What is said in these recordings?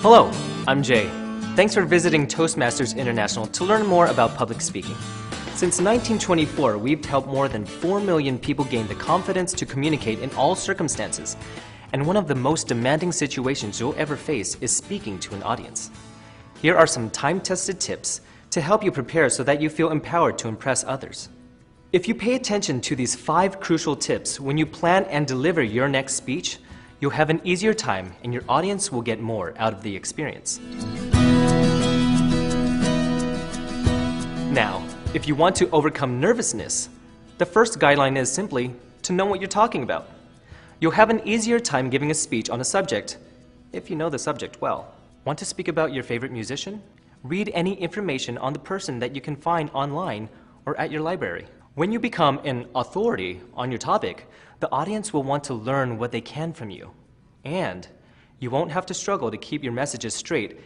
Hello, I'm Jay. Thanks for visiting Toastmasters International to learn more about public speaking. Since 1924, we've helped more than 4 million people gain the confidence to communicate in all circumstances. And one of the most demanding situations you'll ever face is speaking to an audience. Here are some time-tested tips to help you prepare so that you feel empowered to impress others. If you pay attention to these 5 crucial tips when you plan and deliver your next speech, you'll have an easier time and your audience will get more out of the experience. Now, if you want to overcome nervousness, the first guideline is simply to know what you're talking about. You'll have an easier time giving a speech on a subject if you know the subject well. Want to speak about your favorite musician? Read any information on the person that you can find online or at your library. When you become an authority on your topic, the audience will want to learn what they can from you. And you won't have to struggle to keep your messages straight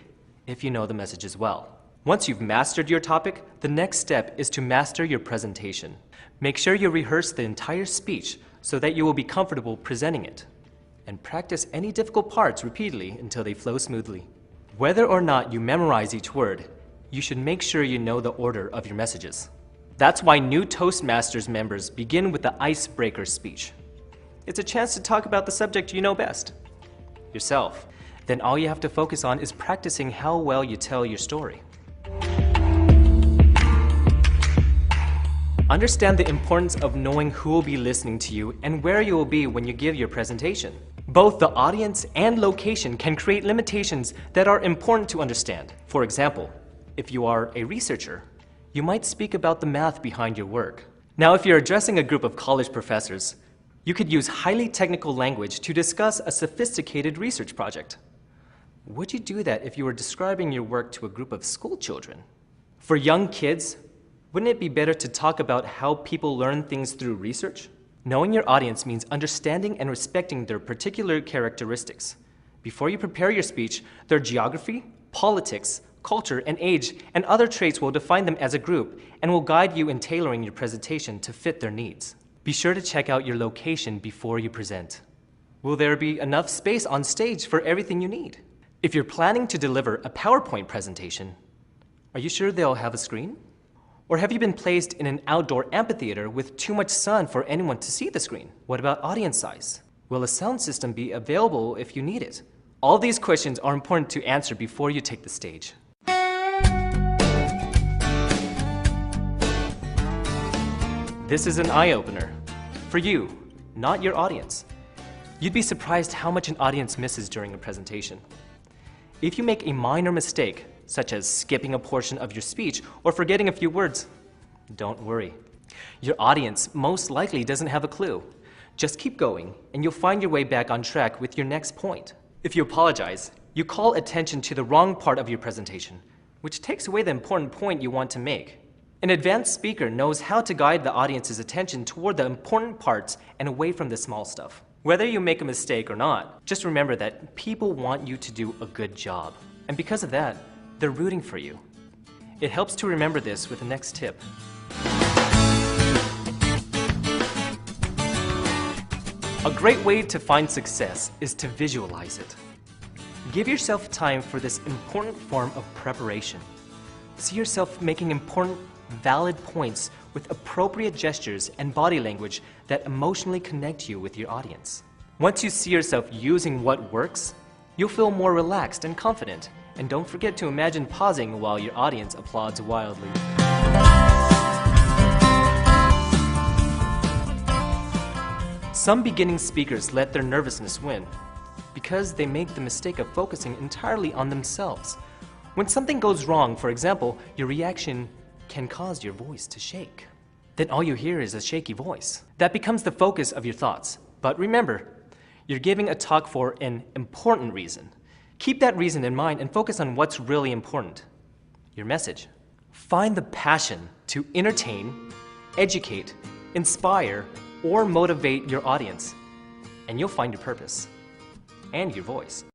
if you know the messages well. Once you've mastered your topic, the next step is to master your presentation. Make sure you rehearse the entire speech so that you will be comfortable presenting it. And practice any difficult parts repeatedly until they flow smoothly. Whether or not you memorize each word, you should make sure you know the order of your messages. That's why new Toastmasters members begin with the icebreaker speech. It's a chance to talk about the subject you know best, yourself. Then all you have to focus on is practicing how well you tell your story. Understand the importance of knowing who will be listening to you and where you will be when you give your presentation. Both the audience and location can create limitations that are important to understand. For example, if you are a researcher, you might speak about the math behind your work. Now, if you're addressing a group of college professors, you could use highly technical language to discuss a sophisticated research project. Would you do that if you were describing your work to a group of school children? For young kids, wouldn't it be better to talk about how people learn things through research? Knowing your audience means understanding and respecting their particular characteristics. Before you prepare your speech, their geography, politics, culture, and age, and other traits will define them as a group and will guide you in tailoring your presentation to fit their needs. Be sure to check out your location before you present. Will there be enough space on stage for everything you need? If you're planning to deliver a PowerPoint presentation, are you sure they'll have a screen? Or have you been placed in an outdoor amphitheater with too much sun for anyone to see the screen? What about audience size? Will a sound system be available if you need it? All these questions are important to answer before you take the stage. This is an eye-opener. For you, not your audience. You'd be surprised how much an audience misses during a presentation. If you make a minor mistake, such as skipping a portion of your speech or forgetting a few words, don't worry. Your audience most likely doesn't have a clue. Just keep going, and you'll find your way back on track with your next point. If you apologize, you call attention to the wrong part of your presentation, which takes away the important point you want to make. An advanced speaker knows how to guide the audience's attention toward the important parts and away from the small stuff. Whether you make a mistake or not, just remember that people want you to do a good job. And because of that, they're rooting for you. It helps to remember this with the next tip. A great way to find success is to visualize it. Give yourself time for this important form of preparation. See yourself making important, valid points with appropriate gestures and body language that emotionally connect you with your audience. Once you see yourself using what works, you'll feel more relaxed and confident. And don't forget to imagine pausing while your audience applauds wildly. Some beginning speakers let their nervousness win because they make the mistake of focusing entirely on themselves. When something goes wrong, for example, your reaction can cause your voice to shake. Then all you hear is a shaky voice. That becomes the focus of your thoughts. But remember, you're giving a talk for an important reason. Keep that reason in mind and focus on what's really important, your message. Find the passion to entertain, educate, inspire, or motivate your audience, and you'll find your purpose and your voice.